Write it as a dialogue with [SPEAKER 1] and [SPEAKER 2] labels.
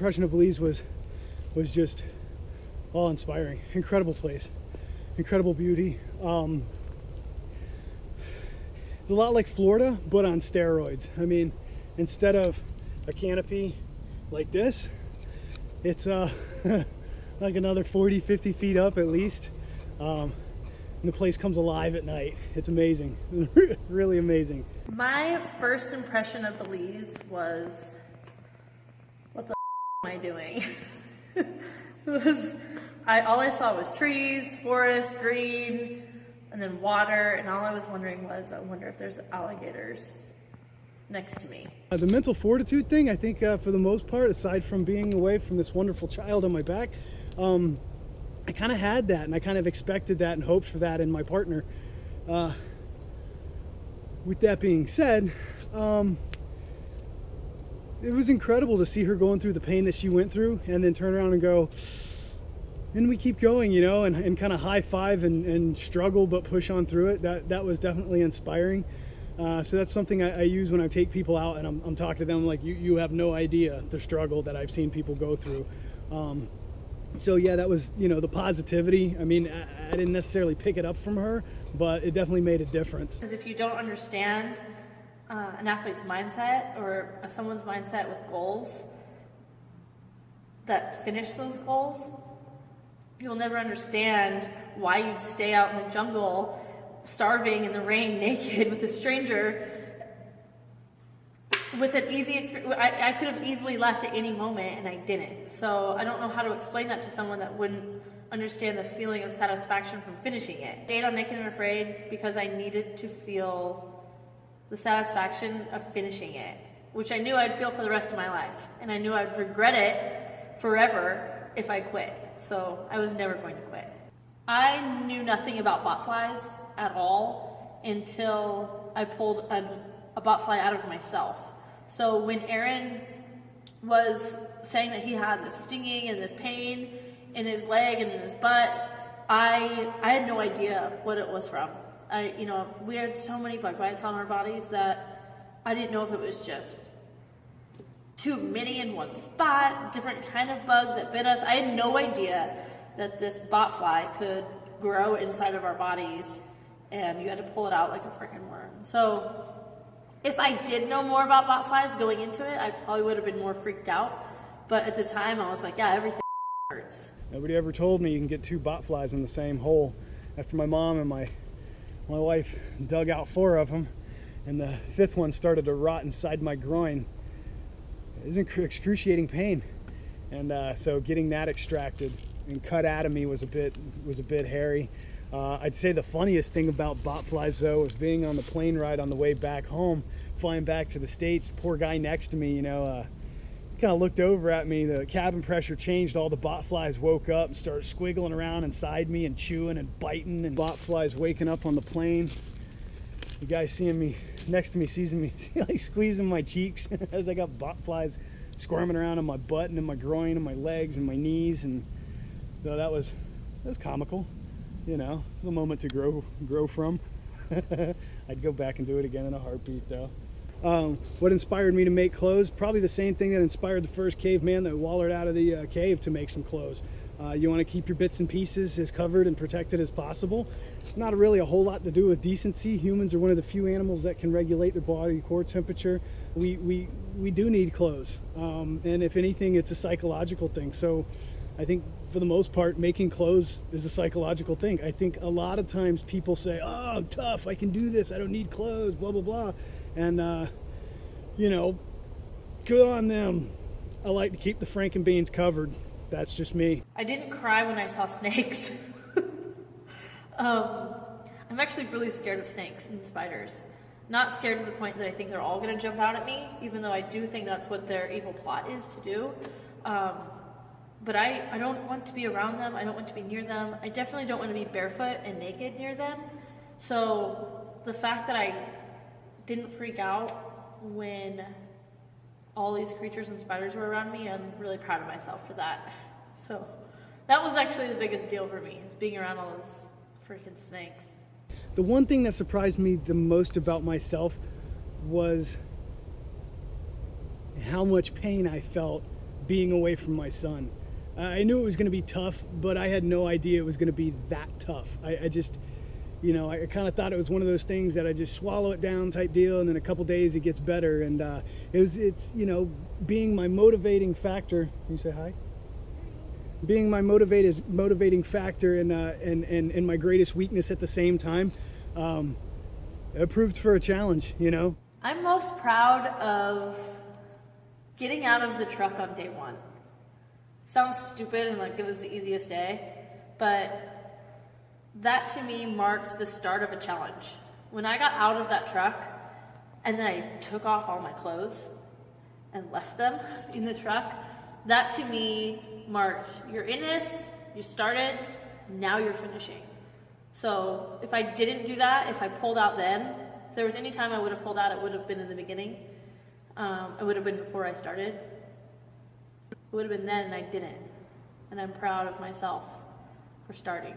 [SPEAKER 1] impression of Belize was just awe-inspiring. Incredible place, incredible beauty. It's a lot like Florida, but on steroids. I mean, instead of a canopy like this, it's like another 40-50 feet up at least. And the place comes alive at night. It's amazing. Really amazing.
[SPEAKER 2] My first impression of Belize was, what the am I doing? All I saw was trees, forest, green, and then water, and all I was wondering was, I wonder if there's alligators next to me.
[SPEAKER 1] The mental fortitude thing, I think for the most part, aside from being away from this wonderful child on my back, I kind of had that, and I kind of expected that and hoped for that in my partner. With that being said, it was incredible to see her going through the pain that she went through and then turn around and go, and we keep going, you know, and kind of high five and struggle but push on through it. That was definitely inspiring. So that's something I use when I take people out and I'm talking to them, like, you have no idea the struggle that I've seen people go through. So yeah, that was, you know, the positivity. I mean, I didn't necessarily pick it up from her, but it definitely made a difference.
[SPEAKER 2] Because if you don't understand an athlete's mindset or someone's mindset with goals that finish those goals, you'll never understand why you'd stay out in the jungle starving in the rain naked with a stranger with an easy experience. I could have easily left at any moment and I didn't. So I don't know how to explain that to someone that wouldn't understand the feeling of satisfaction from finishing it. I stayed on Naked and Afraid because I needed to feel the satisfaction of finishing it, which I knew I'd feel for the rest of my life. And I knew I'd regret it forever if I quit. So I was never going to quit. I knew nothing about botflies at all until I pulled a botfly out of myself. So when Aaron was saying that he had this stinging and this pain in his leg and in his butt, I had no idea what it was from. You know, we had so many bug bites on our bodies that I didn't know if it was just too many in one spot, different kind of bug that bit us. I had no idea that this botfly could grow inside of our bodies and you had to pull it out like a freaking worm. So if I did know more about botflies going into it, I probably would have been more freaked out. But at the time I was like, yeah, everything hurts.
[SPEAKER 1] Nobody ever told me you can get 2 botflies in the same hole. After my mom and my wife dug out 4 of them, and the 5th one started to rot inside my groin. It was excruciating pain, and so getting that extracted and cut out of me was a bit hairy. I'd say the funniest thing about botflies though was being on the plane ride on the way back home, flying back to the States. The poor guy next to me, you know, kind of looked over at me. The cabin pressure changed. All the botflies woke up and started squiggling around inside me and chewing and biting, and botflies waking up on the plane. The guy seeing me next to me sees me like squeezing my cheeks as I got botflies squirming around in my butt and in my groin and my legs and my knees, and so that was comical. You know, it was a moment to grow from. I'd go back and do it again in a heartbeat though. What inspired me to make clothes? Probably the same thing that inspired the first caveman that wallered out of the cave to make some clothes. You want to keep your bits and pieces as covered and protected as possible. Not really a whole lot to do with decency. Humans are one of the few animals that can regulate their body core temperature. We do need clothes, and if anything, it's a psychological thing. So I think for the most part, making clothes is a psychological thing. I think a lot of times people say, oh, I'm tough, I can do this, I don't need clothes, blah, blah, blah. And, you know, good on them. I like to keep the Frankenbeans covered. That's just me.
[SPEAKER 2] I didn't cry when I saw snakes. I'm actually really scared of snakes and spiders. Not scared to the point that I think they're all going to jump out at me, even though I do think that's what their evil plot is to do. But I don't want to be around them. I don't want to be near them. I definitely don't want to be barefoot and naked near them. So the fact that I didn't freak out when all these creatures and spiders were around me, I'm really proud of myself for that. So that was actually the biggest deal for me, is being around all those freaking snakes.
[SPEAKER 1] The one thing that surprised me the most about myself was how much pain I felt being away from my son. I knew it was going to be tough, but I had no idea it was going to be that tough. I just, you know, I kind of thought it was one of those things that I just swallow it down type deal, and in a couple days it gets better. And it's, you know, being my motivating factor. Can you say hi? Being my motivating factor and my greatest weakness at the same time. It proved for a challenge, you know.
[SPEAKER 2] I'm most proud of getting out of the truck on day one. Sounds stupid and like it was the easiest day, but that to me marked the start of a challenge. When I got out of that truck and then I took off all my clothes and left them in the truck, that to me marked, you're in this, you started, now you're finishing. So if I didn't do that, if I pulled out then, if there was any time I would have pulled out, it would have been in the beginning. It would have been before I started. It would have been then and I didn't. And I'm proud of myself for starting.